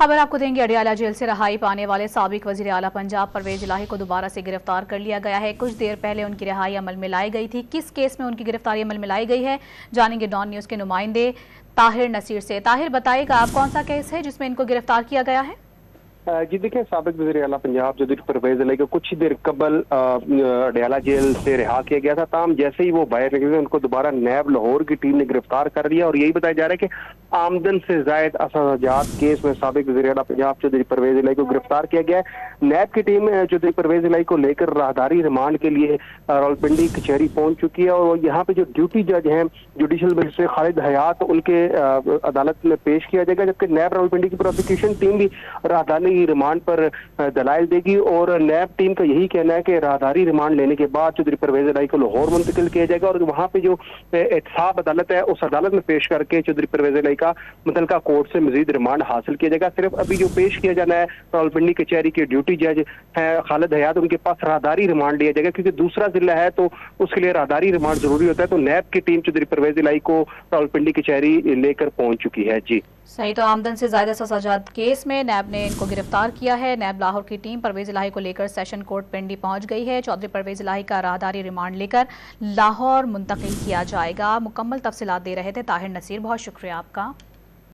खबर आपको देंगे। अडियाला जेल से रहाई पाने वाले साबिक वजीर आला पंजाब परवेज इलाही को दोबारा से गिरफ्तार कर लिया गया है। कुछ देर पहले उनकी रिहाई अमल में लाई गई थी। किस केस में उनकी गिरफ्तारी अमल में लाई गई है, जानेंगे डॉन न्यूज के नुमाइंदे ताहिर नसीर से। ताहिर, बताइएगा आप कौन सा केस है जिसमें इनको गिरफ्तार किया गया है? जी देखिए, साबिक वज़ीर आला पंजाब जो परवेज इलाही को कुछ देर कबल अडियाला जेल से रिहा किया गया था। ताम जैसे ही वो बाहर निकले उनको दोबारा नैब लाहौर की टीम ने गिरफ्तार कर लिया और यही बताया जा रहा है कि आमदन से जायद असजात केस में साबिक वज़ीर आला पंजाब चौधरी परवेज इलाही को गिरफ्तार किया गया है। नैब की टीम चौधरी परवेज इलाही को लेकर राहदारी रिमांड के लिए रावलपिंडी कचहरी पहुंच चुकी है और यहाँ पे जो ड्यूटी जज हैं जुडिशल मजिस्ट्रेट खालिद हयात उनके अदालत में पेश किया जाएगा, जबकि नैब रावलपिंडी की प्रोसिक्यूशन टीम भी राहदारी रिमांड पर दलाइल देगी और नैब टीम का यही कहना है कि राहदारी रिमांड लेने के बाद चौधरी परवेज इलाही को लाहौर मुंतकिल किया जाएगा और वहां पे जो एहतसाब अदालत है उस अदालत में पेश करके चौधरी परवेज इलाही का मुतल्लिका कोर्ट से मजीद रिमांड हासिल किया जाएगा। सिर्फ अभी जो पेश किया जाना है रावलपिंडी कचहरी के ड्यूटी जज है खालिद हयात, उनके पास राहदारी रिमांड लिया जाएगा क्योंकि दूसरा जिला है तो उसके लिए राहदारी रिमांड जरूरी होता है। तो नैब की टीम चौधरी परवेज इलाही को रावलपिंडी कचहरी लेकर पहुंच चुकी है। जी सही, तो आमदन से ज्यादा सजात केस में नैब ने इनको गिरफ्तार किया है। नैब लाहौर की टीम परवेज इलाही को लेकर सेशन कोर्ट पिंडी पहुंच गई है। चौधरी परवेज इलाही का राहदारी रिमांड लेकर लाहौर मुंतकिल किया जाएगा। मुकम्मल तफसीलात दे रहे थे ताहिर नसीर, बहुत शुक्रिया आपका।